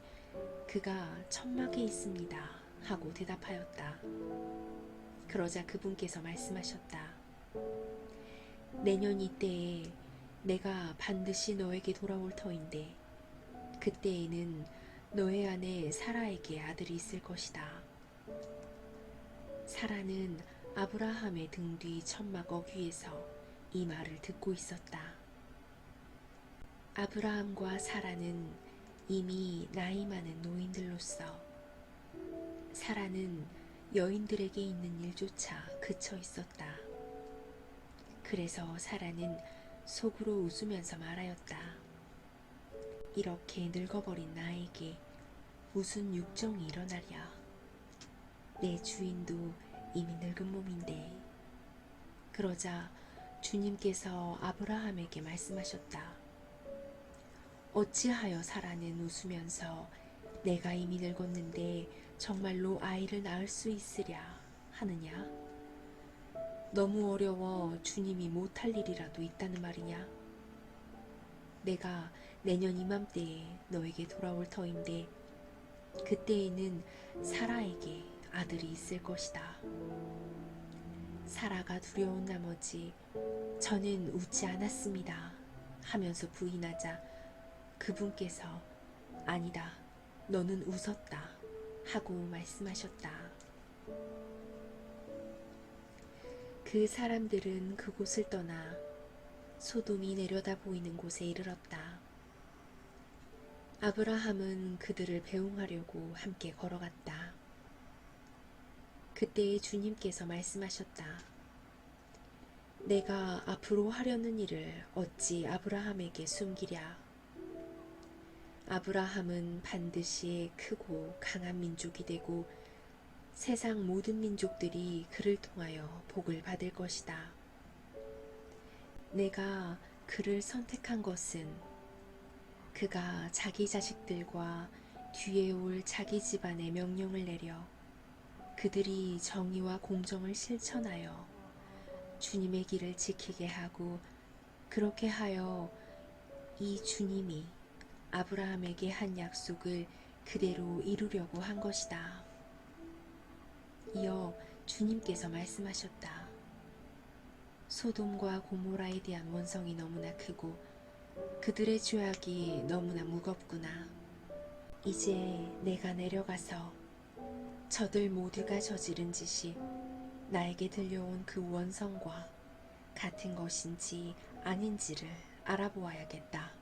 그가 천막에 있습니다 하고 대답하였다. 그러자 그분께서 말씀하셨다. 내년 이때에 내가 반드시 너에게 돌아올 터인데 그때에는 너의 아내 사라에게 아들이 있을 것이다. 사라는 아브라함의 등 뒤 천막 어귀에서 이 말을 듣고 있었다. 아브라함과 사라는 이미 나이 많은 노인들로서 사라는 여인들에게 있는 일조차 그쳐 있었다. 그래서 사라는 속으로 웃으면서 말하였다. 이렇게 늙어버린 나에게 무슨 육정이 일어나랴. 내 주인도 이미 늙은 몸인데. 그러자 주님께서 아브라함에게 말씀하셨다. 어찌하여 사라는 웃으면서 내가 이미 늙었는데 정말로 아이를 낳을 수 있으랴 하느냐? 너무 어려워 주님이 못할 일이라도 있다는 말이냐? 내가 내년 이맘때에 너에게 돌아올 터인데 그때에는 사라에게 아들이 있을 것이다. 사라가 두려운 나머지 저는 웃지 않았습니다 하면서 부인하자 그분께서 아니다, 너는 웃었다 하고 말씀하셨다. 그 사람들은 그곳을 떠나 소돔이 내려다 보이는 곳에 이르렀다. 아브라함은 그들을 배웅하려고 함께 걸어갔다. 그때 주님께서 말씀하셨다. 내가 앞으로 하려는 일을 어찌 아브라함에게 숨기랴. 아브라함은 반드시 크고 강한 민족이 되고 세상 모든 민족들이 그를 통하여 복을 받을 것이다. 내가 그를 선택한 것은 그가 자기 자식들과 뒤에 올 자기 집안에 명령을 내려 그들이 정의와 공정을 실천하여 주님의 길을 지키게 하고 그렇게 하여 이 주님이 아브라함에게 한 약속을 그대로 이루려고 한 것이다. 이어 주님께서 말씀하셨다. 소돔과 고모라에 대한 원성이 너무나 크고 그들의 죄악이 너무나 무겁구나. 이제 내가 내려가서 저들 모두가 저지른 짓이 나에게 들려온 그 원성과 같은 것인지 아닌지를 알아보아야겠다.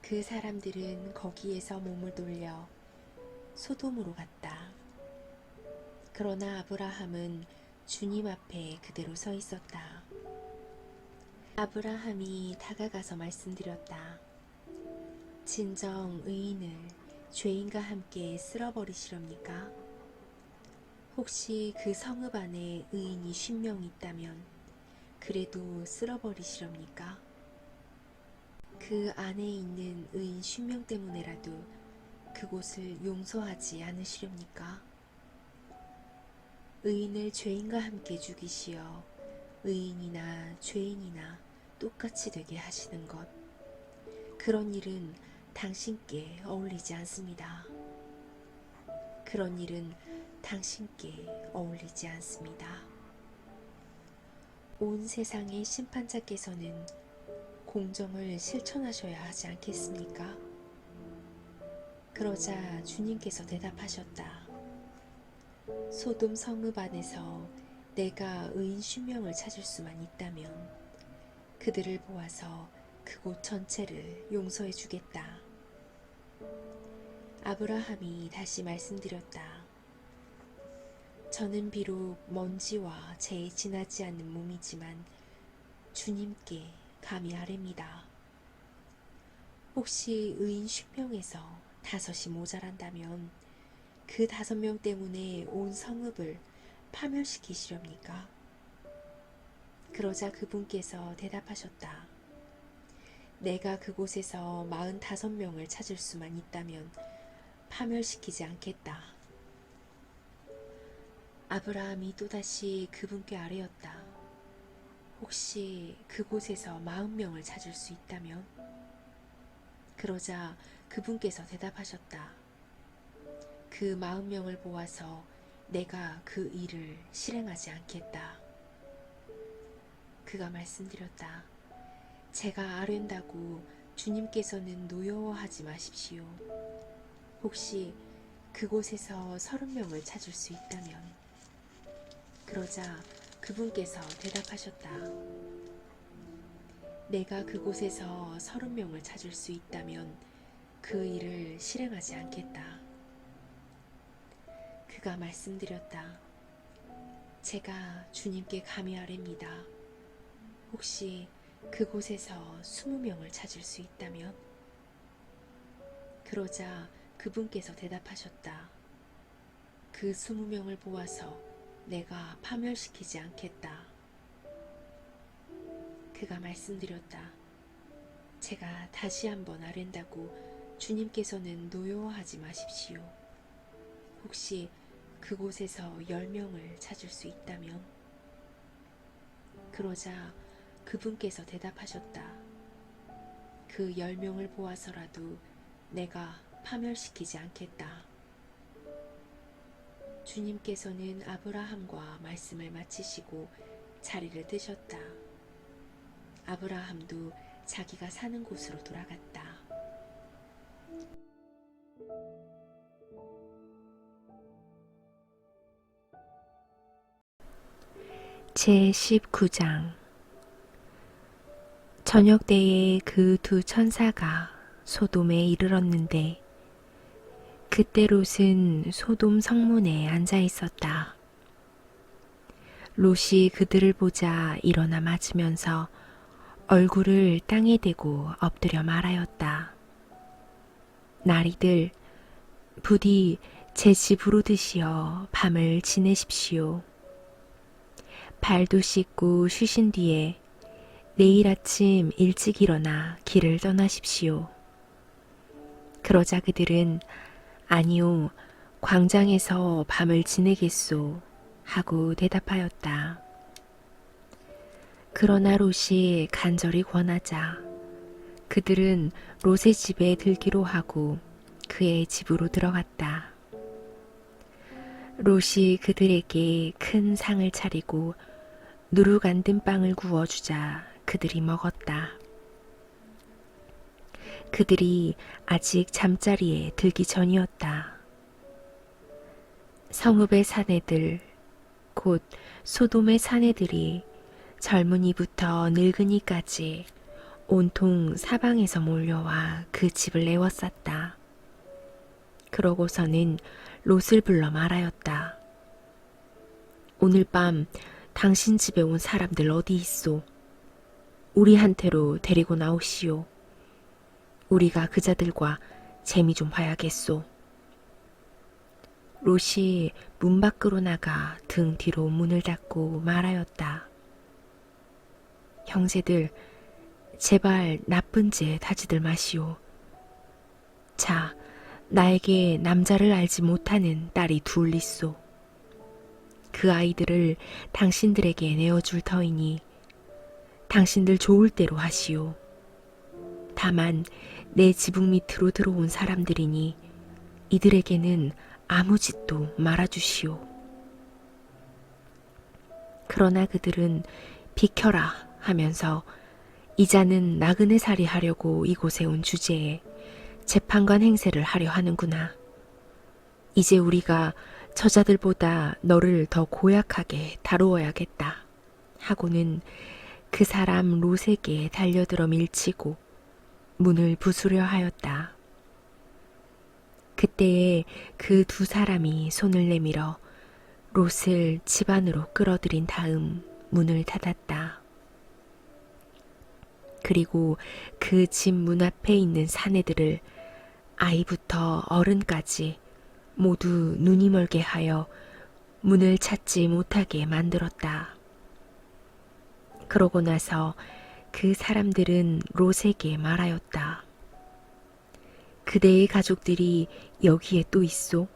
그 사람들은 거기에서 몸을 돌려 소돔으로 갔다. 그러나 아브라함은 주님 앞에 그대로 서 있었다. 아브라함이 다가가서 말씀드렸다. 진정 의인을 죄인과 함께 쓸어버리시렵니까? 혹시 그 성읍 안에 의인이 50명 있다면 그래도 쓸어버리시렵니까? 그 안에 있는 의인 50명 때문에라도 그곳을 용서하지 않으시렵니까? 의인을 죄인과 함께 죽이시어 의인이나 죄인이나 똑같이 되게 하시는 것, 그런 일은 당신께 어울리지 않습니다. 그런 일은 당신께 어울리지 않습니다. 온 세상의 심판자께서는 공정을 실천하셔야 하지 않겠습니까? 그러자 주님께서 대답하셨다. 소돔 성읍 안에서 내가 의인 50명을 찾을 수만 있다면 그들을 보아서 그곳 전체를 용서해 주겠다. 아브라함이 다시 말씀드렸다. 저는 비록 먼지와 재에 지나지 않는 몸이지만 주님께 감히 아뢰입니다. 혹시 의인 10명에서 5이 모자란다면 그 5명 때문에 온 성읍을 파멸시키시렵니까? 그러자 그분께서 대답하셨다. 내가 그곳에서 45명을 찾을 수만 있다면 파멸시키지 않겠다. 아브라함이 또다시 그분께 아뢰었다. 혹시 그곳에서 40명을 찾을 수 있다면? 그러자 그분께서 대답하셨다. 그 40명을 보아서 내가 그 일을 실행하지 않겠다. 그가 말씀드렸다. 제가 아뢰다고 주님께서는 노여워하지 마십시오. 혹시 그곳에서 30명을 찾을 수 있다면? 그러자 그분께서 대답하셨다. 내가 그곳에서 30명을 찾을 수 있다면 그 일을 실행하지 않겠다. 그 그가 말씀드렸다. 제가 주님께 감히 아뢰입니다. 혹시 그곳에서 20명을 찾을 수 있다면? 그러자 그분께서 대답하셨다. 그 20명을 보아서 내가 파멸시키지 않겠다. 그가 말씀드렸다. 제가 다시 한번 아랜다고 주님께서는 노여워하지 마십시오. 혹시 그곳에서 10명을 찾을 수 있다면? 그러자 그분께서 대답하셨다. 그 10명을 보아서라도 내가 파멸시키지 않겠다. 주님께서는 아브라함과 말씀을 마치시고 자리를 뜨셨다. 아브라함도 자기가 사는 곳으로 돌아갔다. 제19장. 저녁 때에 그 두 천사가 소돔에 이르렀는데 그때 롯은 소돔 성문에 앉아 있었다. 롯이 그들을 보자 일어나 맞으면서 얼굴을 땅에 대고 엎드려 말하였다. 나리들, 부디 제 집으로 드시어 밤을 지내십시오. 발도 씻고 쉬신 뒤에 내일 아침 일찍 일어나 길을 떠나십시오. 그러자 그들은 아니요, 광장에서 밤을 지내겠소 하고 대답하였다. 그러나 롯이 간절히 권하자 그들은 롯의 집에 들기로 하고 그의 집으로 들어갔다. 롯이 그들에게 큰 상을 차리고 누룩 안 든 빵을 구워주자 그들이 먹었다. 그들이 아직 잠자리에 들기 전이었다. 성읍의 사내들, 곧 소돔의 사내들이 젊은이부터 늙은이까지 온통 사방에서 몰려와 그 집을 에워쌌다. 그러고서는 롯을 불러 말하였다. 오늘 밤 당신 집에 온 사람들 어디 있소? 우리한테로 데리고 나오시오. 우리가 그자들과 재미 좀 봐야겠소. 롯이 문 밖으로 나가 등 뒤로 문을 닫고 말하였다. 형제들, 제발 나쁜 짓 하지들 마시오. 자, 나에게 남자를 알지 못하는 딸이 둘 있소. 그 아이들을 당신들에게 내어줄 터이니 당신들 좋을 대로 하시오. 다만 내 지붕 밑으로 들어온 사람들이니 이들에게는 아무 짓도 말아주시오. 그러나 그들은 비켜라 하면서 이자는 나그네 살이 하려고 이곳에 온 주제에 재판관 행세를 하려 하는구나. 이제 우리가 저자들보다 너를 더 고약하게 다루어야겠다 하고는 그 사람 롯에게 달려들어 밀치고 문을 부수려 하였다. 그때에 그 두 사람이 손을 내밀어 롯을 집 안으로 끌어들인 다음 문을 닫았다. 그리고 그 집 문 앞에 있는 사내들을 아이부터 어른까지 모두 눈이 멀게 하여 문을 찾지 못하게 만들었다. 그러고 나서 그 사람들은 롯에게 말하였다. 그대의 가족들이 여기에 또 있소?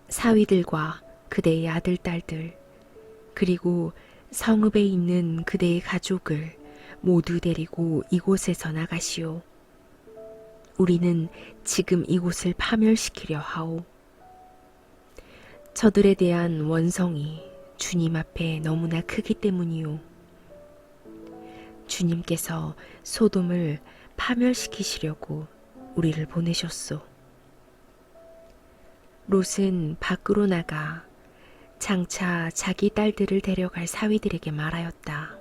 사위들과 그대의 아들, 딸들, 그리고 성읍에 있는 그대의 가족을 모두 데리고 이곳에서 나가시오. 우리는 지금 이곳을 파멸시키려 하오. 저들에 대한 원성이 주님 앞에 너무나 크기 때문이오. 주님께서 소돔을 파멸시키시려고 우리를 보내셨소. 롯은 밖으로 나가 장차 자기 딸들을 데려갈 사위들에게 말하였다.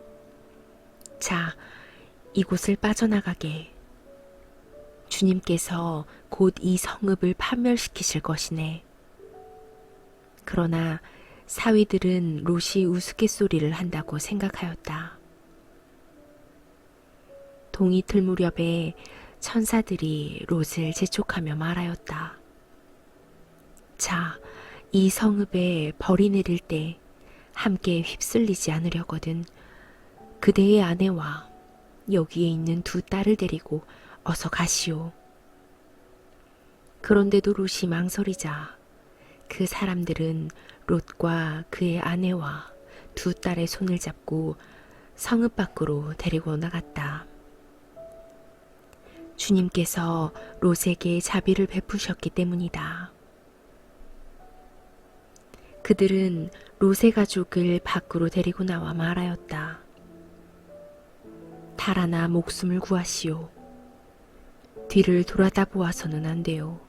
자, 이곳을 빠져나가게. 주님께서 곧 이 성읍을 파멸시키실 것이네. 그러나 사위들은 롯이 우스갯소리를 한다고 생각하였다. 동이 틀 무렵에 천사들이 롯을 재촉하며 말하였다. 자, 이 성읍에 벌이 내릴 때 함께 휩쓸리지 않으려거든 그대의 아내와 여기에 있는 두 딸을 데리고 어서 가시오. 그런데도 롯이 망설이자 그 사람들은 롯과 그의 아내와 두 딸의 손을 잡고 성읍 밖으로 데리고 나갔다. 주님께서 롯에게 자비를 베푸셨기 때문이다. 그들은 롯의 가족을 밖으로 데리고 나와 말하였다. 달아나 목숨을 구하시오. 뒤를 돌아다 보아서는 안 돼요.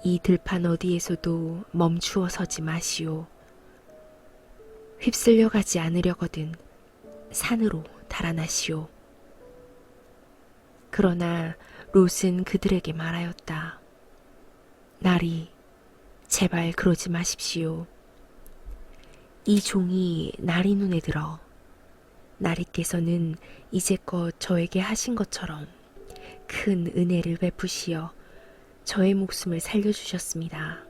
이 들판 어디에서도 멈추어 서지 마시오. 휩쓸려 가지 않으려거든 산으로 달아나시오. 그러나 롯은 그들에게 말하였다. 나리, 제발 그러지 마십시오. 이 종이 나리 눈에 들어 나리께서는 이제껏 저에게 하신 것처럼 큰 은혜를 베푸시어 저의 목숨을 살려주셨습니다.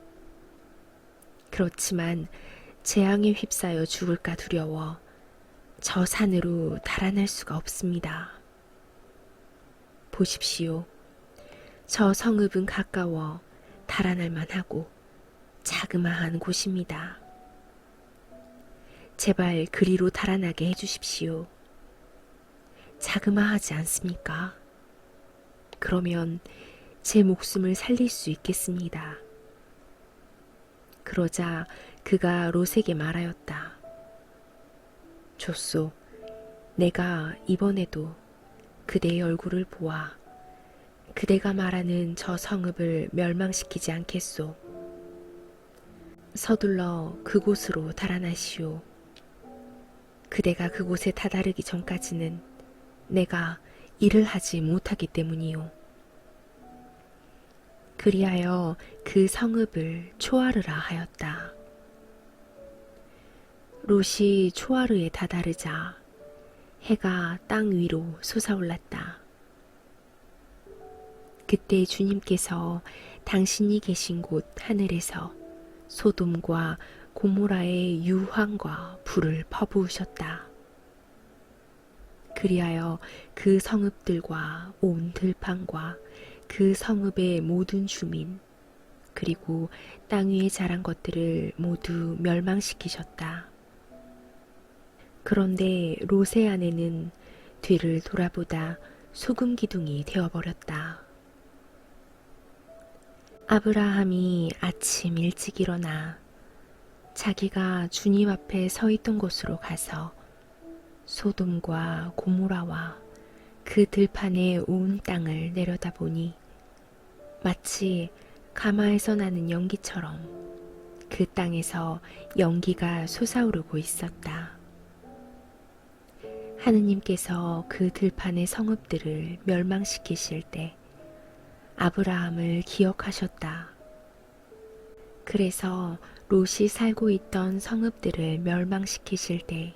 그렇지만 재앙에 휩싸여 죽을까 두려워 저 산으로 달아날 수가 없습니다. 보십시오. 저 성읍은 가까워 달아날 만하고 자그마한 곳입니다. 제발 그리로 달아나게 해주십시오. 자그마하지 않습니까? 그러면 제 목숨을 살릴 수 있겠습니다. 그러자 그가 롯에게 말하였다. 좋소. 내가 이번에도 그대의 얼굴을 보아 그대가 말하는 저 성읍을 멸망시키지 않겠소. 서둘러 그곳으로 달아나시오. 그대가 그곳에 다다르기 전까지는 내가 일을 하지 못하기 때문이요. 그리하여 그 성읍을 초아르라 하였다. 롯이 초아르에 다다르자 해가 땅 위로 솟아올랐다. 그때 주님께서 당신이 계신 곳 하늘에서 소돔과 고모라의 유황과 불을 퍼부으셨다. 그리하여 그 성읍들과 온 들판과 그 성읍의 모든 주민 그리고 땅 위에 자란 것들을 모두 멸망시키셨다. 그런데 롯의 아내는 뒤를 돌아보다 소금 기둥이 되어버렸다. 아브라함이 아침 일찍 일어나 자기가 주님 앞에 서 있던 곳으로 가서 소돔과 고모라와 그 들판의 온 땅을 내려다보니 마치 가마에서 나는 연기처럼 그 땅에서 연기가 솟아오르고 있었다. 하느님께서 그 들판의 성읍들을 멸망시키실 때 아브라함을 기억하셨다. 그래서 롯이 살고 있던 성읍들을 멸망시키실 때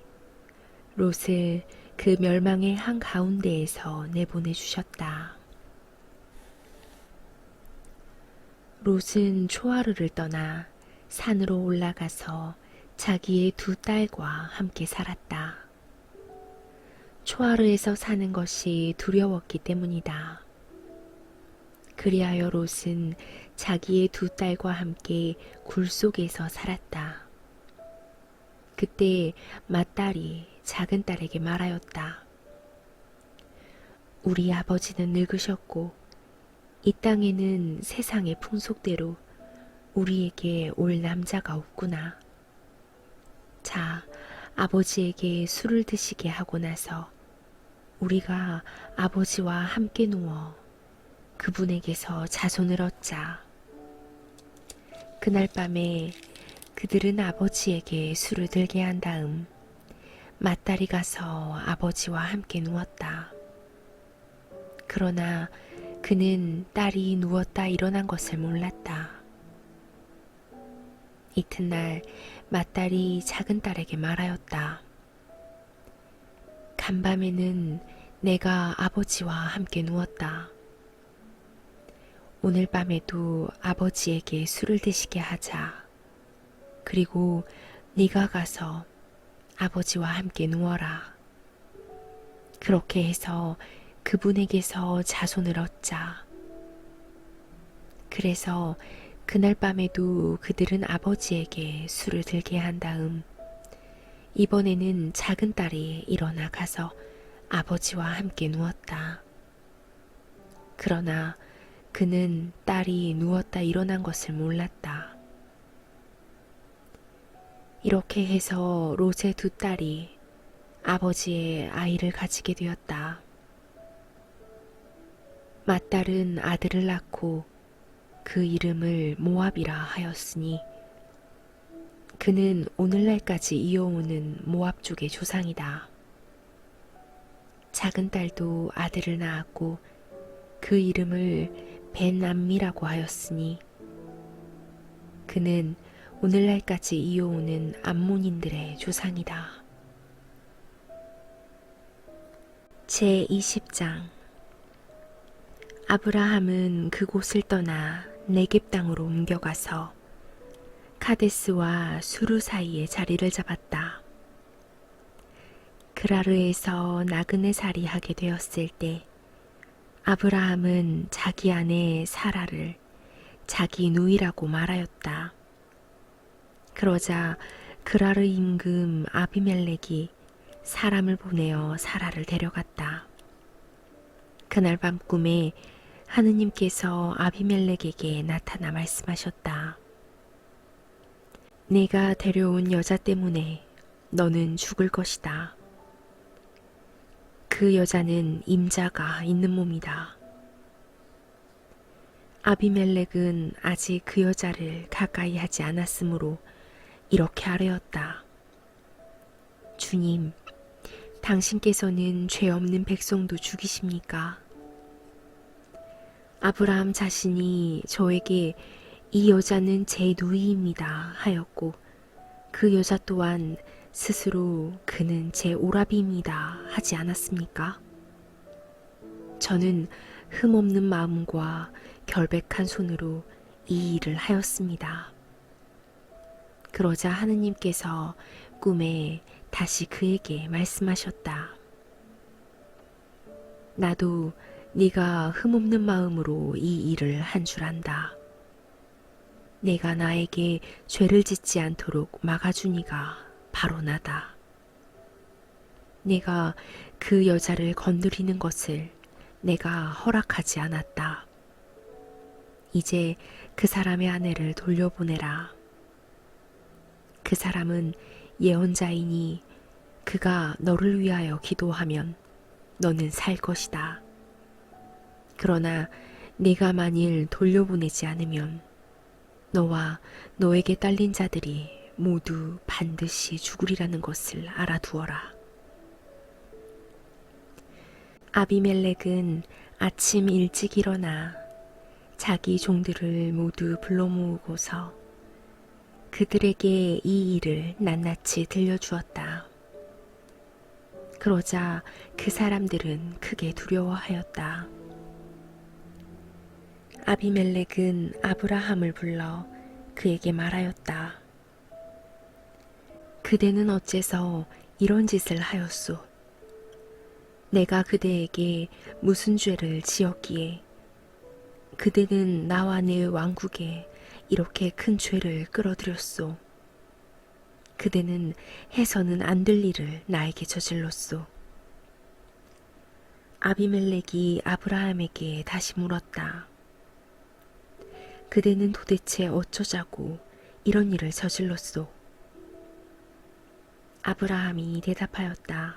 롯을 그 멸망의 한가운데에서 내보내주셨다. 롯은 초아르를 떠나 산으로 올라가서 자기의 두 딸과 함께 살았다. 초아르에서 사는 것이 두려웠기 때문이다. 그리하여 롯은 자기의 두 딸과 함께 굴 속에서 살았다. 그때 맏딸이 작은 딸에게 말하였다. 우리 아버지는 늙으셨고 이 땅에는 세상의 풍속대로 우리에게 올 남자가 없구나. 자, 아버지에게 술을 드시게 하고 나서 우리가 아버지와 함께 누워 그분에게서 자손을 얻자. 그날 밤에 그들은 아버지에게 술을 들게 한 다음 맏딸이 가서 아버지와 함께 누웠다. 그러나 그는 딸이 누웠다 일어난 것을 몰랐다. 이튿날 맏딸이 작은 딸에게 말하였다. 간밤에는 내가 아버지와 함께 누웠다. 오늘 밤에도 아버지에게 술을 드시게 하자. 그리고 네가 가서 아버지와 함께 누워라. 그렇게 해서 그분에게서 자손을 얻자. 그래서 그날 밤에도 그들은 아버지에게 술을 들게 한 다음 이번에는 작은 딸이 일어나 가서 아버지와 함께 누웠다. 그러나 그는 딸이 누웠다 일어난 것을 몰랐다. 이렇게 해서 롯의 두 딸이 아버지의 아이를 가지게 되었다. 맏딸은 아들을 낳고 그 이름을 모압이라 하였으니 그는 오늘날까지 이어오는 모압 쪽의 조상이다. 작은 딸도 아들을 낳았고 그 이름을 벤암미라고 하였으니 그는 오늘날까지 이어오는 암몬인들의 조상이다. 제20장 아브라함은 그곳을 떠나 네겝 땅으로 옮겨가서 카데스와 수르 사이에 자리를 잡았다. 그라르에서 나그네 살이 하게 되었을 때 아브라함은 자기 아내 사라를 자기 누이라고 말하였다. 그러자 그라르 임금 아비멜렉이 사람을 보내어 사라를 데려갔다. 그날 밤 꿈에 하느님께서 아비멜렉에게 나타나 말씀하셨다. 내가 데려온 여자 때문에 너는 죽을 것이다. 그 여자는 임자가 있는 몸이다. 아비멜렉은 아직 그 여자를 가까이 하지 않았으므로 이렇게 아뢰었다. 주님, 당신께서는 죄 없는 백성도 죽이십니까? 아브라함 자신이 저에게 이 여자는 제 누이입니다 하였고 그 여자 또한 스스로 그는 제 오라비입니다 하지 않았습니까? 저는 흠없는 마음과 결백한 손으로 이 일을 하였습니다. 그러자 하느님께서 꿈에 다시 그에게 말씀하셨다. 나도 네가 흠없는 마음으로 이 일을 한 줄 안다. 내가 나에게 죄를 짓지 않도록 막아주니가 바로 나다. 내가 그 여자를 건드리는 것을 내가 허락하지 않았다. 이제 그 사람의 아내를 돌려보내라. 그 사람은 예언자이니 그가 너를 위하여 기도하면 너는 살 것이다. 그러나 네가 만일 돌려보내지 않으면 너와 너에게 딸린 자들이 모두 반드시 죽으리라는 것을 알아두어라. 아비멜렉은 아침 일찍 일어나 자기 종들을 모두 불러 모으고서 그들에게 이 일을 낱낱이 들려주었다. 그러자 그 사람들은 크게 두려워하였다. 아비멜렉은 아브라함을 불러 그에게 말하였다. 그대는 어째서 이런 짓을 하였소? 내가 그대에게 무슨 죄를 지었기에 그대는 나와 내 왕국에 이렇게 큰 죄를 끌어들였소? 그대는 해서는 안 될 일을 나에게 저질렀소. 아비멜렉이 아브라함에게 다시 물었다. 그대는 도대체 어쩌자고 이런 일을 저질렀소? 아브라함이 대답하였다.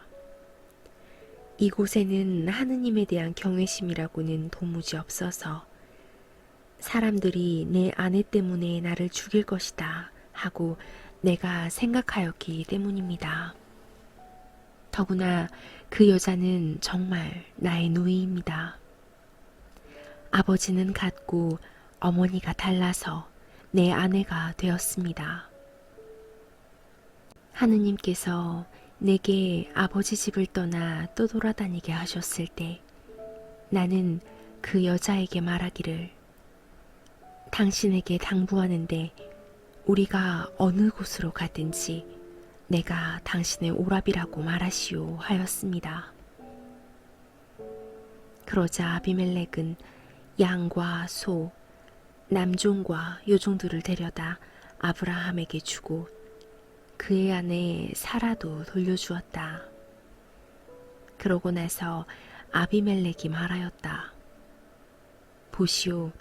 이곳에는 하느님에 대한 경외심이라고는 도무지 없어서 사람들이 내 아내 때문에 나를 죽일 것이다 하고 내가 생각하였기 때문입니다. 더구나 그 여자는 정말 나의 누이입니다. 아버지는 같고 어머니가 달라서 내 아내가 되었습니다. 하느님께서 내게 아버지 집을 떠나 또 돌아다니게 하셨을 때 나는 그 여자에게 말하기를 당신에게 당부하는데 우리가 어느 곳으로 가든지 내가 당신의 오라비라고 말하시오 하였습니다. 그러자 아비멜렉은 양과 소, 남종과 여종들을 데려다 아브라함에게 주고 그의 아내 사라도 돌려주었다. 그러고 나서 아비멜렉이 말하였다. 보시오,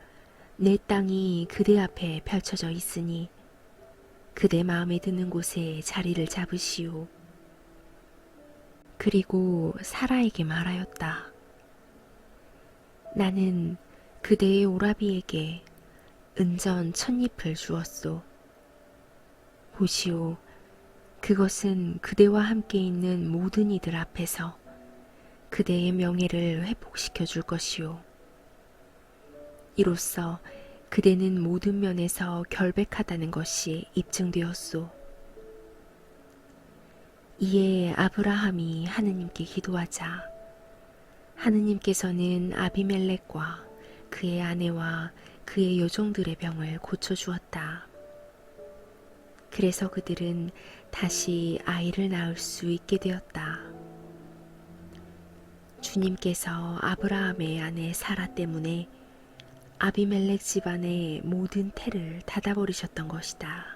내 땅이 그대 앞에 펼쳐져 있으니 그대 마음에 드는 곳에 자리를 잡으시오. 그리고 사라에게 말하였다. 나는 그대의 오라비에게 은전 1000잎을 주었소. 보시오, 그것은 그대와 함께 있는 모든 이들 앞에서 그대의 명예를 회복시켜 줄 것이오. 이로써 그대는 모든 면에서 결백하다는 것이 입증되었소. 이에 아브라함이 하느님께 기도하자 하느님께서는 아비멜렉과 그의 아내와 그의 여종들의 병을 고쳐주었다. 그래서 그들은 다시 아이를 낳을 수 있게 되었다. 주님께서 아브라함의 아내 사라 때문에 아비멜렉 집안의 모든 태를 닫아버리셨던 것이다.